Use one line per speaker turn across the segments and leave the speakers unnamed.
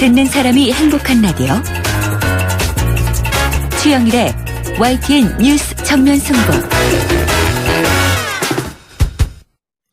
듣는 사람이 행복한 라디오 최영일의 YTN 뉴스 정면 승부.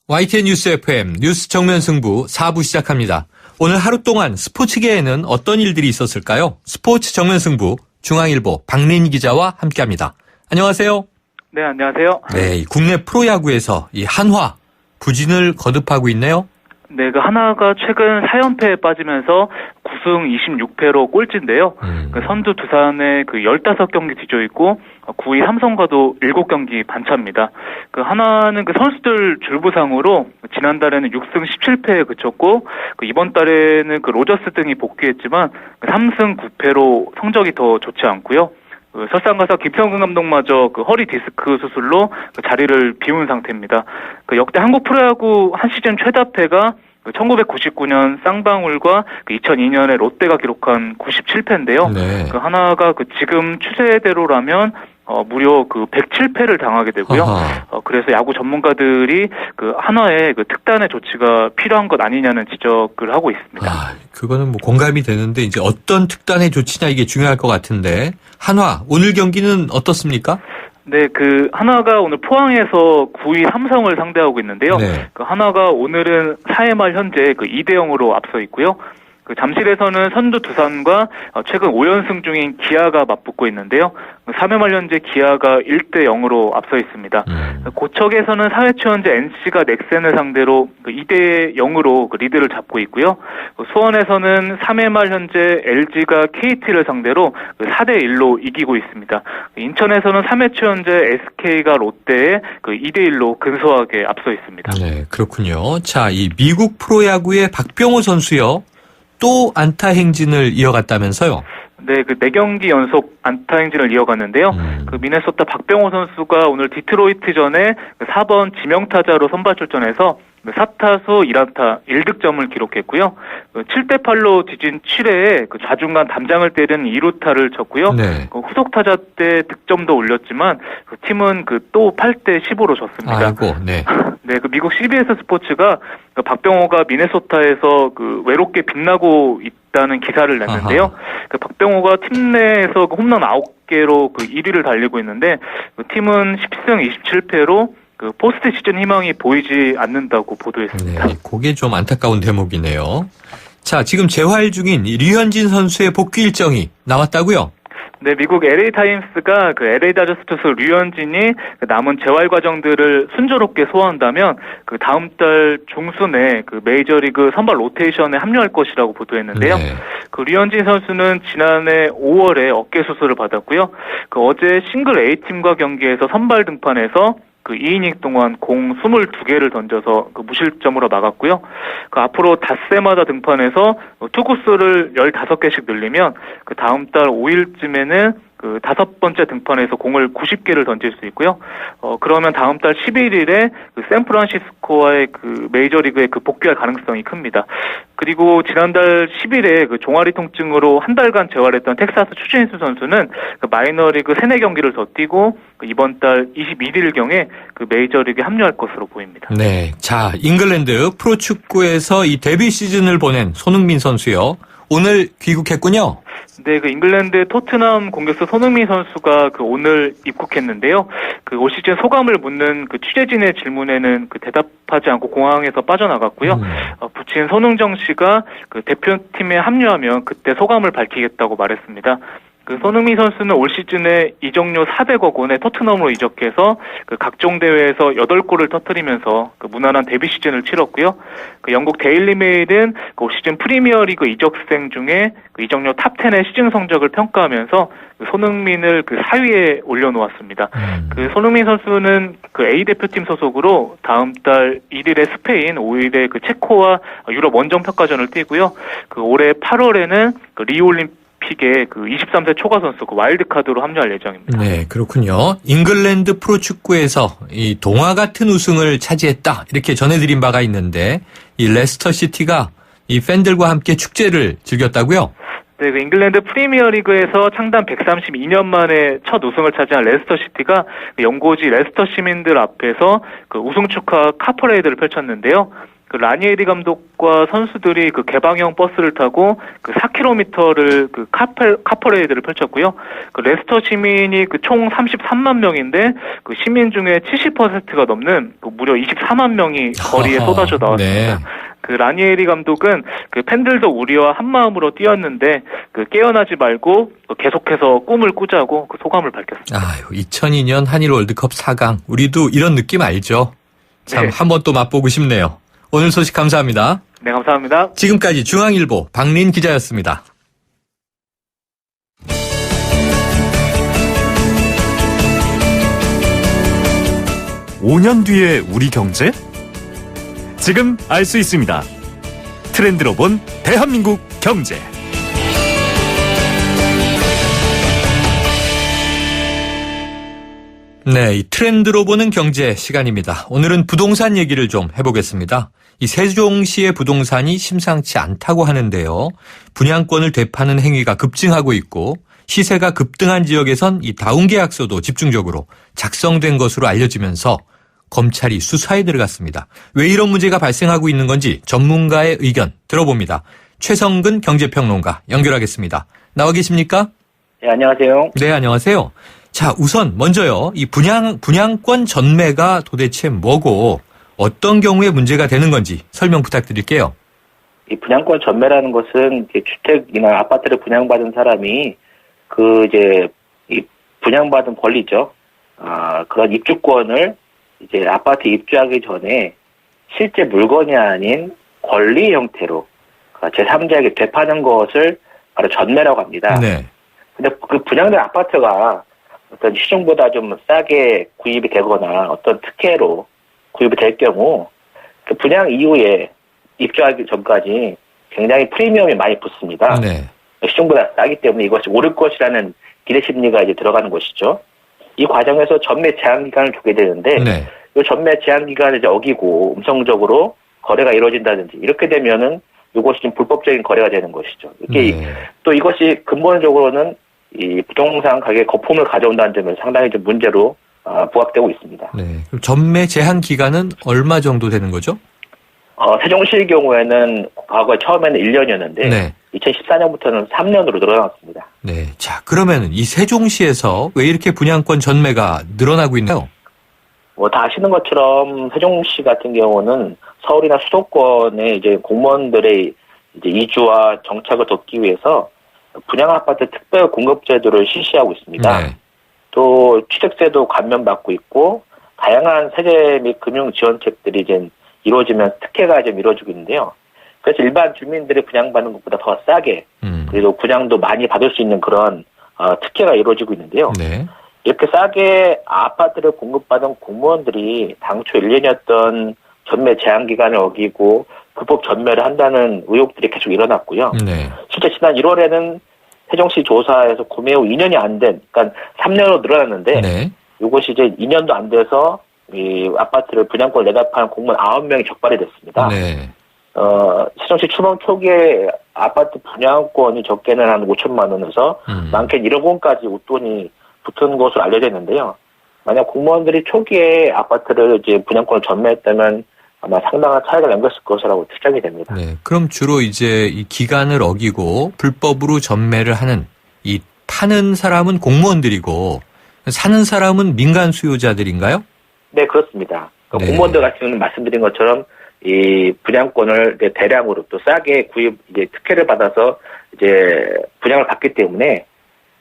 YTN 뉴스 FM 뉴스 정면 승부 4부 시작합니다. 오늘 하루 동안 스포츠계에는 어떤 일들이 있었을까요? 스포츠 정면 승부 중앙일보 박린 기자와 함께합니다. 안녕하세요.
네, 안녕하세요.
네, 국내 프로야구에서 이 한화 부진을 거듭하고 있네요.
네, 그 한화가 최근 4연패에 빠지면서 9승 26패로 꼴찌인데요. 그 선두 두산에 그 15경기 뒤져 있고 9위 삼성과도 7경기 반차입니다. 그 한화는 그 선수들 줄부상으로 지난달에는 6승 17패에 그쳤고 그 이번 달에는 그 로저스 등이 복귀했지만 3승 9패로 성적이 더 좋지 않고요. 그 설상가사 김성근 감독마저 그 허리 디스크 수술로 그 자리를 비운 상태입니다. 그 역대 한국 프로야구 한 시즌 최다패가 1999년 쌍방울과 2002년에 롯데가 기록한 97패인데요. 네. 그 하나가 그 지금 추세대로라면 무려 그 107패를 당하게 되고요. 그래서 야구 전문가들이 그 한화의 그 특단의 조치가 필요한 것 아니냐는 지적을 하고 있습니다.
그거는 뭐 공감이 되는데 이제 어떤 특단의 조치냐 이게 중요할 것 같은데 한화 오늘 경기는 어떻습니까?
네, 그 한화가 오늘 포항에서 9위 삼성을 상대하고 있는데요. 네. 그 한화가 오늘은 4회 말 현재 그 2대 0으로 앞서 있고요. 그 잠실에서는 선두 두산과 최근 5연승 중인 기아가 맞붙고 있는데요. 3회 말 현재 기아가 1대 0으로 앞서 있습니다. 고척에서는 4회 초 현재 NC가 넥센을 상대로 2대 0으로 리드를 잡고 있고요. 수원에서는 3회 말 현재 LG가 KT를 상대로 4대 1로 이기고 있습니다. 인천에서는 3회 초 현재 SK가 롯데에 2대 1로 근소하게 앞서 있습니다.
네, 그렇군요. 자, 이 미국 프로야구의 박병호 선수요. 또 안타 행진을 이어갔다면서요?
네, 그 4경기 연속 안타 행진을 이어갔는데요. 그 미네소타 박병호 선수가 오늘 디트로이트전에 4번 지명타자로 선발 출전해서 4타수 1안타 1득점을 기록했고요. 7대 8로 뒤진 7회에 그 좌중간 담장을 때린 2루타를 쳤고요. 네. 후속 타자 때 득점도 올렸지만 그 팀은 그 또 8대 15로 졌습니다.
아이고, 네.
네, 그 미국 CBS 스포츠가 그 박병호가 미네소타에서 그 외롭게 빛나고 있다는 기사를 냈는데요. 그 박병호가 팀 내에서 그 홈런 9개로 그 1위를 달리고 있는데 그 팀은 10승 27패로 그 포스트 시즌 희망이 보이지 않는다고 보도했습니다.
네, 그게 좀 안타까운 대목이네요. 자, 지금 재활 중인 류현진 선수의 복귀 일정이 나왔다고요?
네, 미국 LA 타임스가 그 LA 다저스 투수 류현진이 그 남은 재활 과정들을 순조롭게 소화한다면 그 다음 달 중순에 그 메이저리그 선발 로테이션에 합류할 것이라고 보도했는데요. 네. 그 류현진 선수는 지난해 5월에 어깨 수술을 받았고요. 그 어제 싱글 A팀과 경기에서 선발 등판해서 그 2이닝 동안 공 22개를 던져서 그 무실점으로 막았고요. 그 앞으로 닷새마다 등판해서 투구수를 15개씩 늘리면 그 다음 달 5일쯤에는 그 5번째 등판에서 공을 90개를 던질 수 있고요. 그러면 다음 달 11일에 그 샌프란시스코와의 그 메이저리그에 그 복귀할 가능성이 큽니다. 그리고 지난달 10일에 그 종아리 통증으로 한 달간 재활했던 텍사스 추신수 선수는 그 마이너리그 3, 4경기를 더 뛰고 그 이번 달 21일경에 그 메이저리그에 합류할 것으로 보입니다.
네. 자, 잉글랜드 프로축구에서 이 데뷔 시즌을 보낸 손흥민 선수요. 오늘 귀국했군요.
네, 그 잉글랜드 토트넘 공격수 손흥민 선수가 그 오늘 입국했는데요. 그 올 시즌 소감을 묻는 그 취재진의 질문에는 그 대답하지 않고 공항에서 빠져나갔고요. 부친 손흥정 씨가 그 대표팀에 합류하면 그때 소감을 밝히겠다고 말했습니다. 그 손흥민 선수는 올 시즌에 이적료 400억 원에 토트넘으로 이적해서 그 각종 대회에서 8골을 터뜨리면서 그 무난한 데뷔 시즌을 치렀고요. 그 영국 데일리 메일은 그 올 시즌 프리미어리그 이적생 중에 그 이적료 탑 10의 시즌 성적을 평가하면서 그 손흥민을 그 4위에 올려놓았습니다. 그 손흥민 선수는 그 A 대표팀 소속으로 다음 달 1일에 스페인, 5일에 그 체코와 유럽 원정 평가전을 뛰고요. 그 올해 8월에는 그 리우올림픽 픽에 그 23세 초과 선수 그 와일드카드로 합류할 예정입니다.
네, 그렇군요. 잉글랜드 프로축구에서 이 동화 같은 우승을 차지했다 이렇게 전해드린 바가 있는데 이 레스터 시티가 이 팬들과 함께 축제를 즐겼다고요?
네, 그 잉글랜드 프리미어리그에서 창단 132년 만에 첫 우승을 차지한 레스터 시티가 그 연고지 레스터 시민들 앞에서 그 우승 축하 카퍼레이드를 펼쳤는데요. 그 라니에리 감독과 선수들이 그 개방형 버스를 타고 그 4km를 그 카퍼레이드를 펼쳤고요. 그 레스터 시민이 그 총 33만 명인데 그 시민 중에 70%가 넘는 그 무려 24만 명이 거리에 쏟아져 나왔습니다.
네.
그 라니에리 감독은 그 팬들도 우리와 한 마음으로 뛰었는데 그 깨어나지 말고 계속해서 꿈을 꾸자고 그 소감을 밝혔습니다.
아유, 2002년 한일 월드컵 4강. 우리도 이런 느낌 알죠? 참,
네.
한번 또 맛보고 싶네요. 오늘 소식 감사합니다.
네, 감사합니다.
지금까지 중앙일보 박린 기자였습니다.
(5년) 뒤의 우리 경제? 지금 알 수 있습니다. 트렌드로 본 대한민국 경제.
네, 이 트렌드로 보는 경제 시간입니다. 오늘은 부동산 얘기를 좀 해보겠습니다. 이 세종시의 부동산이 심상치 않다고 하는데요. 분양권을 되파는 행위가 급증하고 있고 시세가 급등한 지역에선 이 다운 계약서도 집중적으로 작성된 것으로 알려지면서 검찰이 수사에 들어갔습니다. 왜 이런 문제가 발생하고 있는 건지 전문가의 의견 들어봅니다. 최성근 경제평론가 연결하겠습니다. 나와 계십니까?
네, 안녕하세요.
네, 안녕하세요. 자, 우선 먼저요. 이 분양권 전매가 도대체 뭐고 어떤 경우에 문제가 되는 건지 설명 부탁드릴게요.
이 분양권 전매라는 것은 주택이나 아파트를 분양받은 사람이 이 분양받은 권리죠. 그런 입주권을 이제 아파트 입주하기 전에 실제 물건이 아닌 권리 형태로 제3자에게 되파는 것을 바로 전매라고 합니다.
네.
근데 그 분양된 아파트가 어떤 시중보다 좀 싸게 구입이 되거나 어떤 특혜로 구입이 될 경우 그 분양 이후에 입주하기 전까지 굉장히 프리미엄이 많이 붙습니다.
네.
시중보다 싸기 때문에 이것이 오를 것이라는 기대 심리가 이제 들어가는 것이죠. 이 과정에서 전매 제한 기간을 주게 되는데
네.
이 전매 제한 기간을 이제 어기고 음성적으로 거래가 이루어진다든지 이렇게 되면은 이것이 좀 불법적인 거래가 되는 것이죠. 이게
네.
또 이것이 근본적으로는 이 부동산 가격 거품을 가져온다는 점에서 상당히 좀 문제로 부각되고 있습니다.
네. 그럼 전매 제한 기간은 얼마 정도 되는 거죠?
세종시의 경우에는 과거에 처음에는 1년이었는데
네.
2014년부터는 3년으로 늘어났습니다.
네. 자, 그러면 이 세종시에서 왜 이렇게 분양권 전매가 늘어나고 있나요?
다 아시는 것처럼 세종시 같은 경우는 서울이나 수도권에 이제 공무원들의 이제 이주와 정착을 돕기 위해서 분양 아파트 특별 공급 제도를 실시하고 있습니다.
네.
또 취득세도 감면받고 있고 다양한 세제 및 금융 지원책들이 이제 이루어지면 특혜가 좀 이루어지고 있는데요. 그래서 일반 주민들이 분양받는 것보다 더 싸게 그리고 분양도 많이 받을 수 있는 그런 특혜가 이루어지고 있는데요.
네.
이렇게 싸게 아파트를 공급받은 공무원들이 당초 1년이었던 전매 제한 기간을 어기고 불법 전매를 한다는 의혹들이 계속 일어났고요.
네.
실제 지난 1월에는 세종시 조사에서 구매 후 2년이 안 된, 그러니까 3년으로 늘어났는데
네.
이것이 이제 2년도 안 돼서 이 아파트를 분양권 내답하는 공무원 9명이 적발이 됐습니다.
네.
세종시 추방 초기에 아파트 분양권이 적게는 한 5천만 원에서 많게는 1억 원까지 웃돈이 붙은 것으로 알려져 있는데요. 만약 공무원들이 초기에 아파트를 이제 분양권을 전매했다면 아마 상당한 차익을 남겼을 것이라고 추정이 됩니다.
네. 그럼 주로 이제 이 기간을 어기고 불법으로 전매를 하는 이 파는 사람은 공무원들이고 사는 사람은 민간 수요자들인가요?
네, 그렇습니다.
네.
공무원들 같은 경우는 말씀드린 것처럼 이 분양권을 대량으로 또 싸게 구입, 이제 특혜를 받아서 이제 분양을 받기 때문에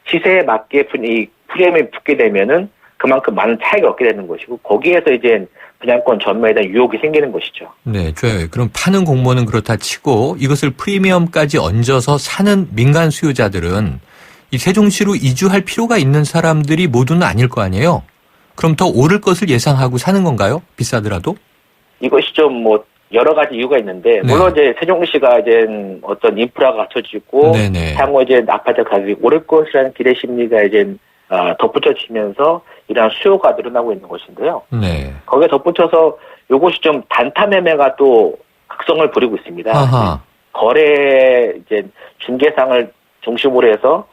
시세에 맞게 이 프리미엄이 붙게 되면은 그만큼 많은 차익을 얻게 되는 것이고 거기에서 이제 분양권 전매에 대한 유혹이 생기는 것이죠.
네, 좋아요. 그럼 파는 공무원은 그렇다 치고 이것을 프리미엄까지 얹어서 사는 민간 수요자들은 이 세종시로 이주할 필요가 있는 사람들이 모두는 아닐 거 아니에요? 그럼 더 오를 것을 예상하고 사는 건가요? 비싸더라도?
이것이 좀 여러 가지 이유가 있는데,
네.
물론 이제 세종시가 이제 어떤 인프라가 갖춰지고,
네네.
향후 이제 아파트 가격이 오를 것이라는 기대 심리가 이제 덧붙여지면서 이러한 수요가 늘어나고 있는 것인데요.
네.
거기에 덧붙여서 이것이 좀 단타 매매가 또 극성을 부리고 있습니다.
아하.
거래 이제 중개상을 중심으로 해서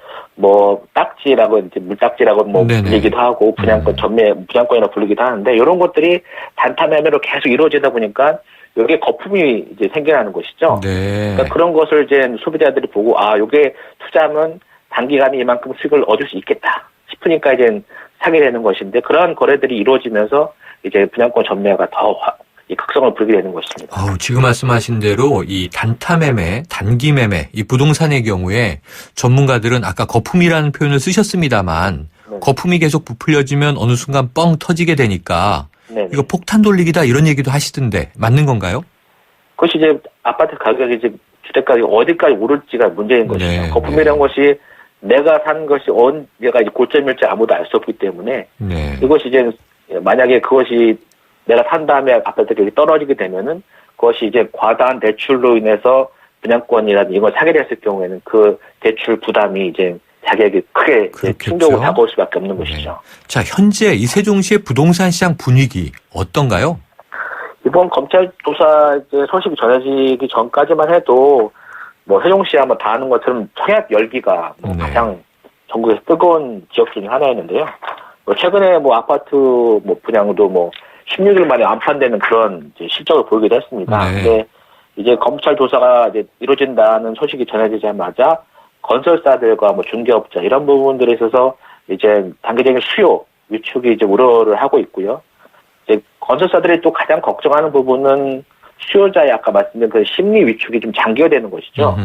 딱지라고 이제 물딱지라고
네네.
불리기도 하고 분양권이라 불리기도 하는데 이런 것들이 단타 매매로 계속 이루어지다 보니까 이게 거품이 이제 생겨나는 것이죠.
네.
그러니까 그런 것을 이제 소비자들이 보고 요게 투자하면 단기간에 이만큼 수익을 얻을 수 있겠다 싶으니까 이제 사게 되는 것인데 그러한 거래들이 이루어지면서 이제 분양권 전매가 더 이 극성을 부르게 되는 것입니다.
지금 말씀하신 대로 이 단타 매매, 단기 매매, 이 부동산의 경우에 전문가들은 아까 거품이라는 표현을 쓰셨습니다만
네.
거품이 계속 부풀려지면 어느 순간 뻥 터지게 되니까
네.
이거 폭탄 돌리기다 이런 얘기도 하시던데 맞는 건가요?
그것이 이제 아파트 가격이 이제 주택가격이 어디까지 오를지가 문제인 것이죠.
네,
거품이라는 것이 내가 산 것이 언제가 이제 고점일지 아무도 알 수 없기 때문에
네.
이것이 이제 만약에 그것이 내가 산 다음에 아파트 가격이 떨어지게 되면은 그것이 이제 과다한 대출로 인해서 분양권이라든지 이걸 사게 됐을 경우에는 그 대출 부담이 이제 자기에게 크게
그렇겠죠.
충격을 다가올 수밖에 없는 것이죠.
자, 현재 이 세종시의 부동산 시장 분위기 어떤가요?
이번 검찰 조사 이제 소식이 전해지기 전까지만 해도 뭐 세종시야 뭐 다 아는 것처럼 청약 열기가 뭐
네.
가장 전국에서 뜨거운 지역 중에 하나였는데요. 뭐 최근에 뭐 아파트 뭐 분양도 뭐 16일 만에 완판되는 그런 이제 실적을 보이기도 했습니다.
네.
근데 이제 검찰 조사가 이제 이루어진다는 소식이 전해지자마자 건설사들과 뭐 중개업자 이런 부분들에 있어서 이제 단기적인 수요 위축이 이제 우려를 하고 있고요. 이제 건설사들이 또 가장 걱정하는 부분은 수요자의 아까 말씀드린 그 심리 위축이 좀 장기화되는 것이죠.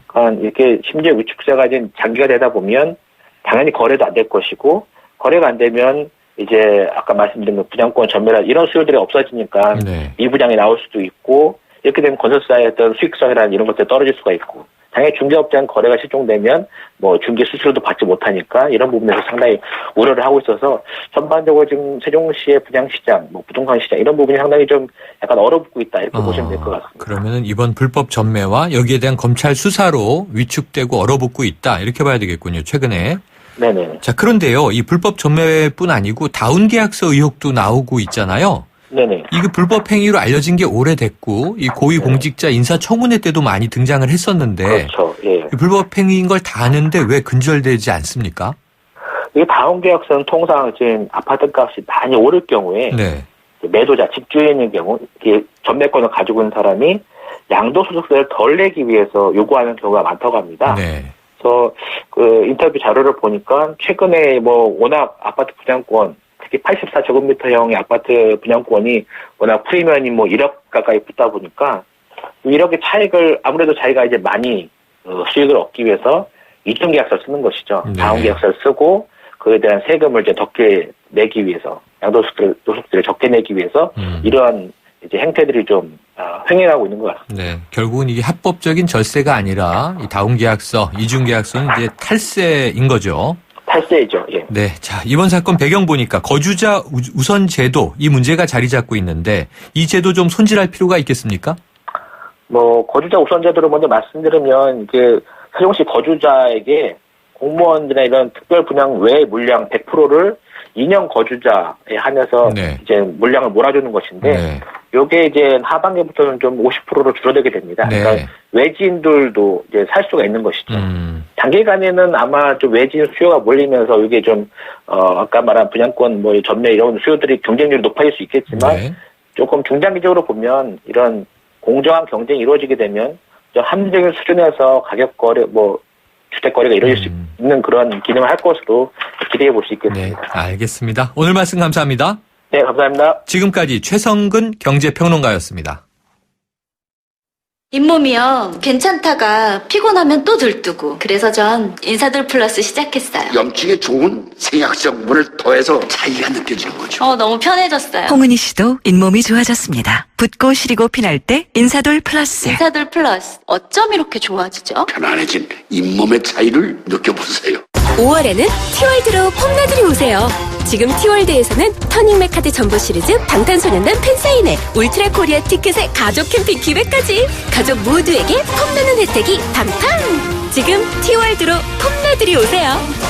그러니까 이렇게 심리 위축세가 이제 장기가 되다 보면 당연히 거래도 안 될 것이고 거래가 안 되면 이제 아까 말씀드린 그 분양권 전매라 이런 수요들이 없어지니까
네.
미분양이 나올 수도 있고 이렇게 되면 건설사의 어떤 수익성이라는 이런 것들이 떨어질 수가 있고 당연히 중개업자는 거래가 실종되면 뭐 중개 수수료도 받지 못하니까 이런 부분에서 상당히 우려를 하고 있어서 전반적으로 지금 세종시의 분양시장, 뭐 부동산 시장 이런 부분이 상당히 좀 약간 얼어붙고 있다 이렇게 보시면 될 것 같습니다.
그러면은 이번 불법 전매와 여기에 대한 검찰 수사로 위축되고 얼어붙고 있다 이렇게 봐야 되겠군요. 최근에.
네네.
자, 그런데요. 이 불법 전매뿐 아니고 다운 계약서 의혹도 나오고 있잖아요.
네네.
이게 불법 행위로 알려진 게 오래됐고 이 고위공직자 인사청문회 때도 많이 등장을 했었는데
그렇죠. 예.
이 불법 행위인 걸 다 아는데 왜 근절되지 않습니까?
이게 다운계약서는 통상 지금 아파트 값이 많이 오를 경우에
네.
매도자, 집주인의 경우 이게 전매권을 가지고 있는 사람이 양도소득세를 덜 내기 위해서 요구하는 경우가 많다고 합니다.
네.
그래서 그 인터뷰 자료를 보니까 최근에 뭐 워낙 아파트 분양권 특히 84제곱미터형의 아파트 분양권이 워낙 프리미엄이 뭐 1억 가까이 붙다 보니까 1억의 차익을 아무래도 자기가 이제 많이 수익을 얻기 위해서 이중 계약서를 쓰는 것이죠.
네.
다운 계약서를 쓰고 그에 대한 세금을 이제 적게 내기 위해서 양도소득세를 적게 내기 위해서 이러한 이제 행태들이 좀 횡행하고 있는 것 같습니다.
네. 결국은 이게 합법적인 절세가 아니라 이 다운 계약서, 이중 계약서는 이제 탈세인 거죠.
탈세이죠. 예.
네. 자, 이번 사건 배경 보니까 거주자 우선 제도 이 문제가 자리 잡고 있는데 이 제도 좀 손질할 필요가 있겠습니까?
뭐 거주자 우선 제도를 먼저 말씀드리면 이게 세종시 거주자에게 공무원들의 이런 특별 분양 외 물량 100%를 2년 거주자에 한해서
네.
이제 물량을 몰아주는 것인데
네.
요게 이제 하반기부터는 좀 50%로 줄어들게 됩니다.
네.
그러니까 외지인들도 이제 살 수가 있는 것이죠. 단기간에는 아마 좀 외지인 수요가 몰리면서 이게 좀 아까 말한 분양권 뭐 전매 이런 수요들이 경쟁률이 높아질 수 있겠지만
네.
조금 중장기적으로 보면 이런 공정한 경쟁이 이루어지게 되면 좀 합리적인 수준에서 가격 거래 뭐 주택 거래가 이루어질 수 있는 그런 기능을 할 것으로 기대해 볼 수
네.
있겠습니다.
알겠습니다. 오늘 말씀 감사합니다.
네, 감사합니다.
지금까지 최성근 경제평론가였습니다.
잇몸이요. 괜찮다가 피곤하면 또 들뜨고. 그래서 전 인사돌 플러스 시작했어요.
염증에 좋은 생약성분을 더해서 차이가 느껴지는 거죠.
너무 편해졌어요.
홍은희 씨도 잇몸이 좋아졌습니다. 붓고 시리고 피날 때 인사돌 플러스.
인사돌 플러스. 어쩜 이렇게 좋아지죠?
편안해진 잇몸의 차이를 느껴보세요.
5월에는 티월드로 폼나들이 오세요. 지금 티월드에서는 터닝메카드 점보 시리즈 방탄소년단 팬사인회 울트라 코리아 티켓의 가족 캠핑 기회까지 가족 모두에게 폼나는 혜택이 팡팡. 지금 티월드로 폼나들이 오세요.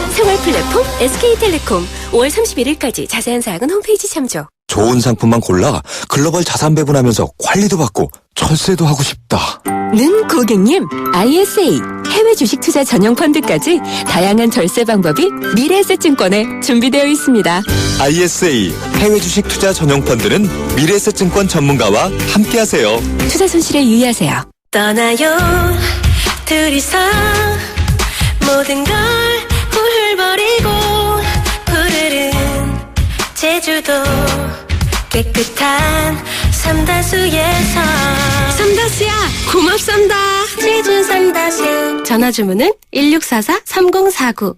생활 플랫폼 SK텔레콤 5월 31일까지 자세한 사항은 홈페이지 참조.
좋은 상품만 골라 글로벌 자산 배분하면서 관리도 받고 철세도 하고 싶다.
는 고객님, ISA 해외 주식 투자 전용 펀드까지 다양한 절세 방법이 미래에셋증권에 준비되어 있습니다.
ISA 해외 주식 투자 전용 펀드는 미래에셋증권 전문가와 함께하세요.
투자 손실에 유의하세요.
떠나요 둘이서 모든 걸 훌훌버리고 푸르른 제주도 깨끗한 삼다수에서
삼다수야, 고맙습니다.
제주 삼다수 전화 주문은 1644-3049